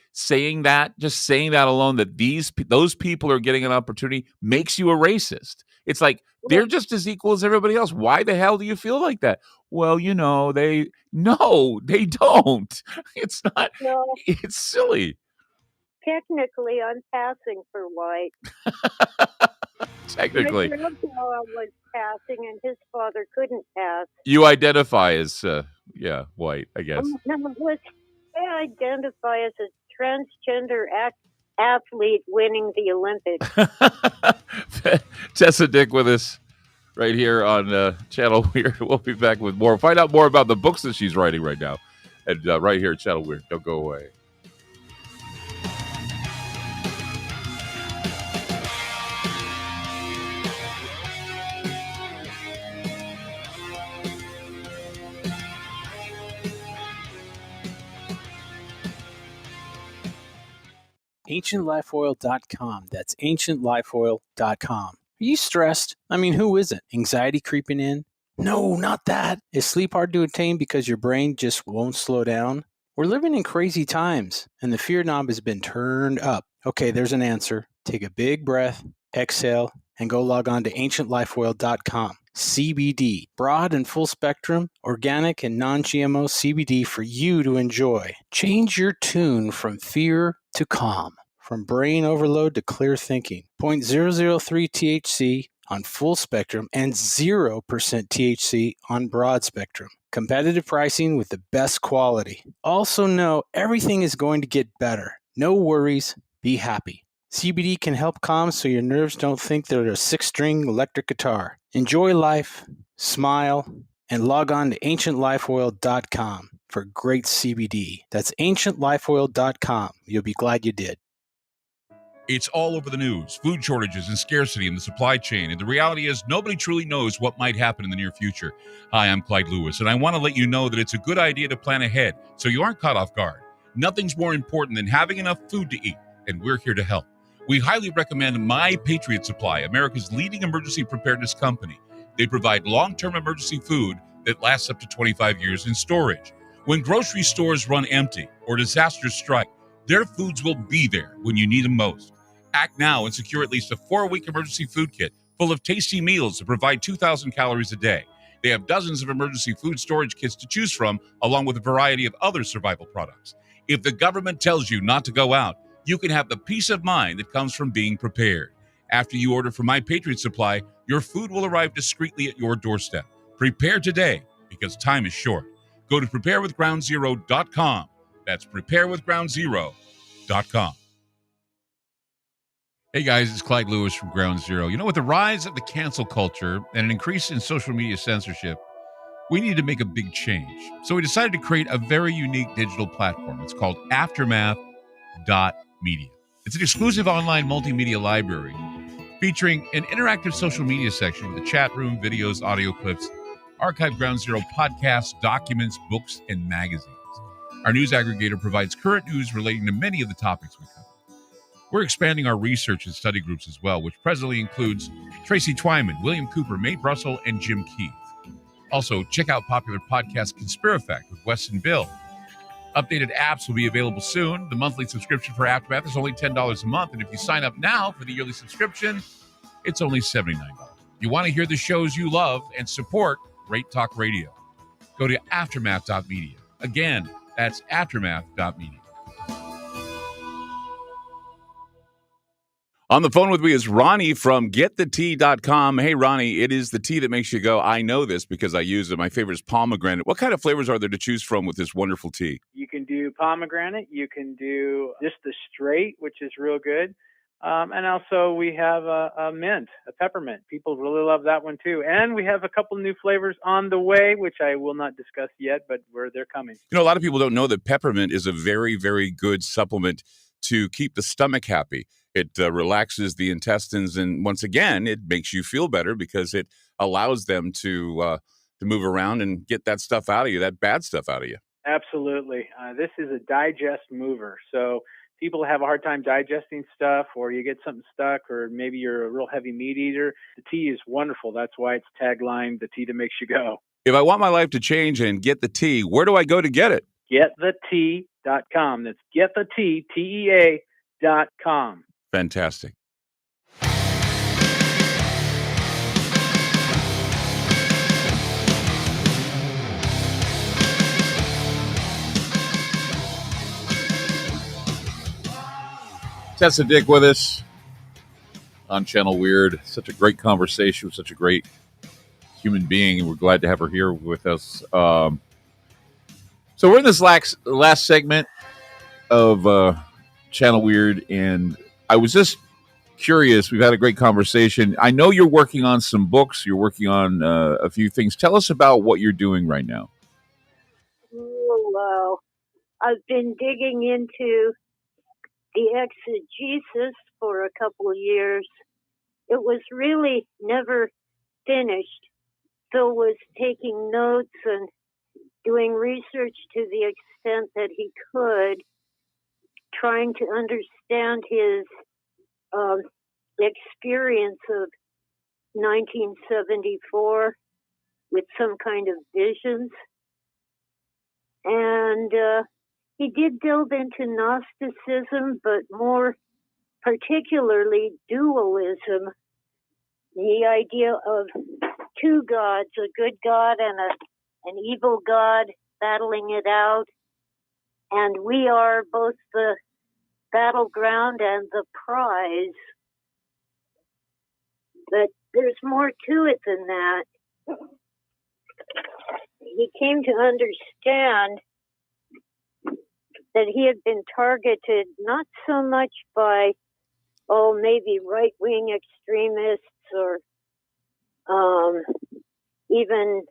just saying that alone, that those people are getting an opportunity makes you a racist? It's like they're just as equal as everybody else. Why the hell do you feel like that? Well, they don't. It's not. No. It's silly. Technically, I'm passing for white. Technically. My grandpa was passing, and his father couldn't pass. You identify as, white, I guess. I identify as a transgender athlete winning the Olympics. Tessa Dick with us right here on Channel Weird. We'll be back with more. Find out more about the books that she's writing right now. And right here at Channel Weird. Don't go away. AncientLifeOil.com. That's AncientLifeOil.com. Are you stressed? I mean, who isn't? Anxiety creeping in? No, not that. Is sleep hard to attain because your brain just won't slow down? We're living in crazy times, and the fear knob has been turned up. Okay, there's an answer. Take a big breath, exhale, and go log on to AncientLifeOil.com. CBD, broad and full spectrum, organic and non-GMO CBD for you to enjoy. Change your tune from fear to calm, from brain overload to clear thinking. 0.003 THC on full spectrum and 0% THC on broad spectrum. Competitive pricing with the best quality. Also know everything is going to get better. No worries, be happy. CBD can help calm so your nerves don't think they're a 6-string electric guitar. Enjoy life, smile, and log on to AncientLifeOil.com for great CBD. That's AncientLifeOil.com. You'll be glad you did. It's all over the news, food shortages and scarcity in the supply chain. And the reality is nobody truly knows what might happen in the near future. Hi, I'm Clyde Lewis, and I want to let you know that it's a good idea to plan ahead so you aren't caught off guard. Nothing's more important than having enough food to eat. and we're here to help. We highly recommend My Patriot Supply, America's leading emergency preparedness company. They provide long-term emergency food that lasts up to 25 years in storage. When grocery stores run empty or disasters strike, their foods will be there when you need them most. Act now and secure at least a 4-week emergency food kit full of tasty meals that provide 2,000 calories a day. They have dozens of emergency food storage kits to choose from, along with a variety of other survival products. If the government tells you not to go out, you can have the peace of mind that comes from being prepared. After you order from My Patriot Supply, your food will arrive discreetly at your doorstep. Prepare today, because time is short. Go to preparewithgroundzero.com. That's preparewithgroundzero.com. Hey guys, it's Clyde Lewis from Ground Zero. You know, with the rise of the cancel culture and an increase in social media censorship, we need to make a big change. So we decided to create a very unique digital platform. It's called Aftermath.media. It's an exclusive online multimedia library featuring an interactive social media section with a chat room, videos, audio clips, archived Ground Zero podcasts, documents, books, and magazines. Our news aggregator provides current news relating to many of the topics we cover. We're expanding our research and study groups as well, which presently includes Tracy Twyman, William Cooper, Mae Brussel, and Jim Keith. Also, check out popular podcast Conspirafact with Wes and Bill. Updated apps will be available soon. The monthly subscription for Aftermath is only $10 a month, and if you sign up now for the yearly subscription, it's only $79. You want to hear the shows you love and support Great Talk Radio. Go to Aftermath.media. Again, that's Aftermath.media. On the phone with me is Ronnie from GetTheTea.com. Hey, Ronnie, it is the tea that makes you go, I know this because I use it. My favorite is pomegranate. What kind of flavors are there to choose from with this wonderful tea? You can do pomegranate. You can do just the straight, which is real good. And also we have a mint, a peppermint. People really love that one too. And we have a couple new flavors on the way, which I will not discuss yet, but they're coming. You know, a lot of people don't know that peppermint is a very, very good supplement to keep the stomach happy. It relaxes the intestines, and once again, it makes you feel better because it allows them to move around and get that stuff out of you, that bad stuff out of you. Absolutely. This is a digest mover. So people have a hard time digesting stuff, or you get something stuck, or maybe you're a real heavy meat eater. The tea is wonderful. That's why it's tagline, the tea that makes you go. If I want my life to change and get the tea, where do I go to get it? GetTheTea.com. That's GetTheTea, TEA.com. Fantastic. Tessa Dick with us on Channel Weird. Such a great conversation with such a great human being, and we're glad to have her here with us. So we're in this last segment of Channel Weird, and I was just curious. We've had a great conversation. I know you're working on some books. You're working on a few things. Tell us about what you're doing right now. Well, I've been digging into the exegesis for a couple of years. It was really never finished. Phil was taking notes and doing research to the extent that he could, trying to understand his experience of 1974 with some kind of visions. And he did delve into Gnosticism, but more particularly dualism, the idea of two gods, a good God and an evil God battling it out. And we are both the battleground and the prize. But there's more to it than that. He came to understand that he had been targeted not so much by, maybe right-wing extremists or even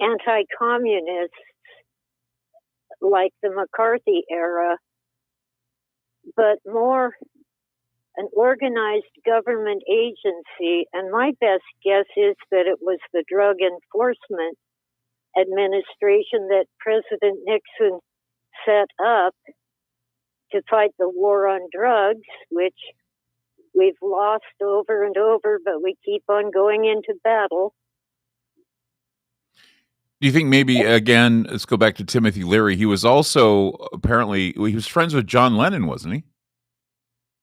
anti-communists like the McCarthy era, but more an organized government agency. And my best guess is that it was the Drug Enforcement Administration that President Nixon set up to fight the war on drugs, which we've lost over and over, but we keep on going into battle. Do you think maybe, again, let's go back to Timothy Leary. He was also apparently, he was friends with John Lennon, wasn't he?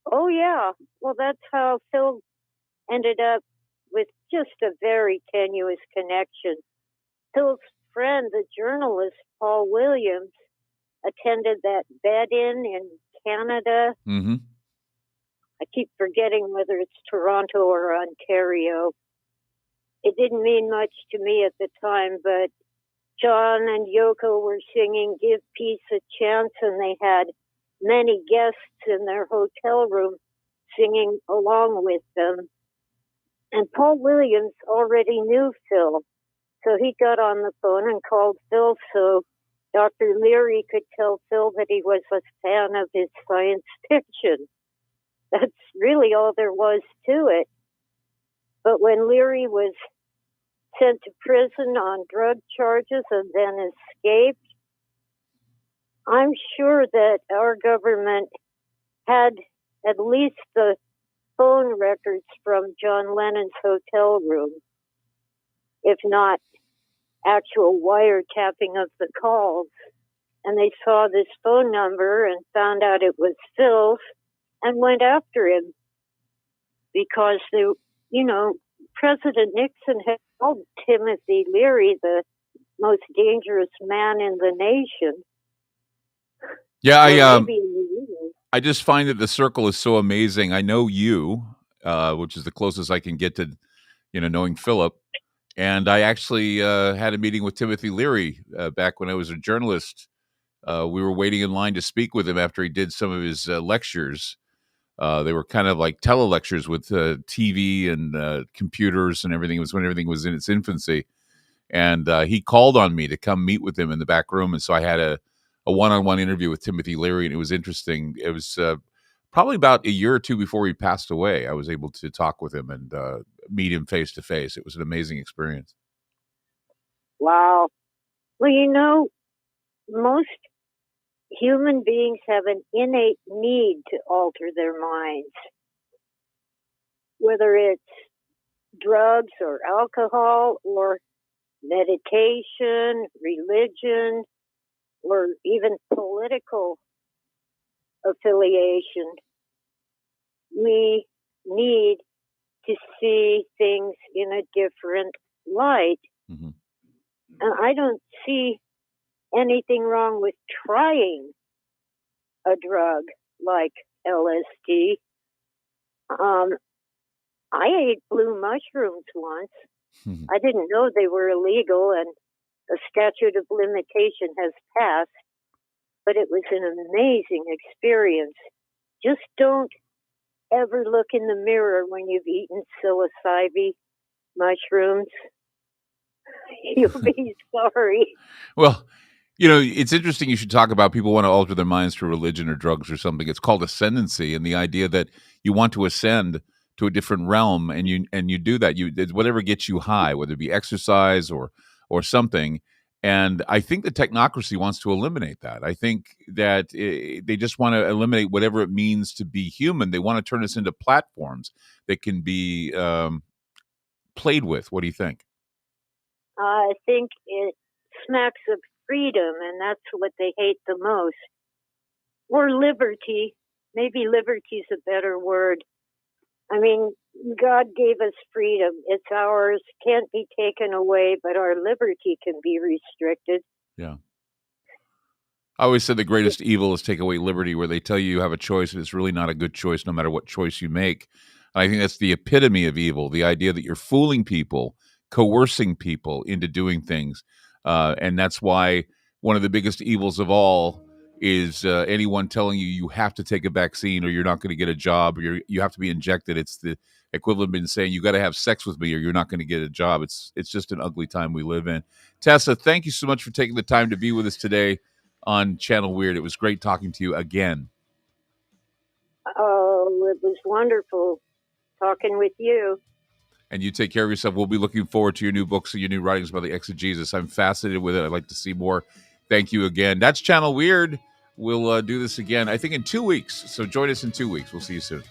Oh, yeah. Well, that's how Phil ended up with just a very tenuous connection. Phil's friend, the journalist Paul Williams, attended that bed-in Canada. Mm-hmm. I keep forgetting whether it's Toronto or Ontario. It didn't mean much to me at the time, but John and Yoko were singing Give Peace a Chance, and they had many guests in their hotel room singing along with them. And Paul Williams already knew Phil, so he got on the phone and called Phil so Dr. Leary could tell Phil that he was a fan of his science fiction. That's really all there was to it. But when Leary was sent to prison on drug charges and then escaped, I'm sure that our government had at least the phone records from John Lennon's hotel room, if not actual wiretapping of the calls. And they saw this phone number and found out it was Phil's and went after him because President Nixon had called Timothy Leary the most dangerous man in the nation. Yeah, I just find that the circle is so amazing. I know you, which is the closest I can get to, knowing Philip. And I actually had a meeting with Timothy Leary back when I was a journalist. We were waiting in line to speak with him after he did some of his lectures. They were kind of like telelectures with TV and computers and everything. It was when everything was in its infancy. And he called on me to come meet with him in the back room. And so I had a one-on-one interview with Timothy Leary, and it was interesting. It was probably about a year or two before he passed away. I was able to talk with him and meet him face to face. It was an amazing experience. Wow. Well, most human beings have an innate need to alter their minds, whether it's drugs or alcohol or meditation, religion, or even political affiliation. We need to see things in a different light. Mm-hmm. And I don't see anything wrong with trying a drug like LSD. I ate blue mushrooms once. Mm-hmm. I didn't know they were illegal, and the statute of limitation has passed, but it was an amazing experience. Just don't ever look in the mirror when you've eaten psilocybin mushrooms. You'll be sorry. Well, it's interesting you should talk about people want to alter their minds through religion or drugs or something. It's called ascendancy, and the idea that you want to ascend to a different realm, and you do that. It's whatever gets you high, whether it be exercise or something. And I think the technocracy wants to eliminate that. I think that they just want to eliminate whatever it means to be human. They want to turn us into platforms that can be played with. What do you think? I think it smacks of freedom, and that's what they hate the most. Or liberty. Maybe liberty is a better word. I mean, God gave us freedom. It's ours, can't be taken away, but our liberty can be restricted. Yeah. I always said the greatest evil is take away liberty, where they tell you have a choice and it's really not a good choice no matter what choice you make. And I think that's the epitome of evil, the idea that you're fooling people, coercing people into doing things. And that's why one of the biggest evils of all is anyone telling you have to take a vaccine or you're not going to get a job, or you have to be injected. It's the equivalent of saying you got to have sex with me or you're not going to get a job. It's just an ugly time we live in. Tessa, thank you so much for taking the time to be with us today on Channel Weird. It was great talking to you again. Oh, it was wonderful talking with you. And you take care of yourself. We'll be looking forward to your new books and your new writings about the exegesis. I'm fascinated with it. I'd like to see more. Thank you again. That's Channel Weird. we'll do this again, I think, in 2 weeks. So join us in 2 weeks. We'll see you soon.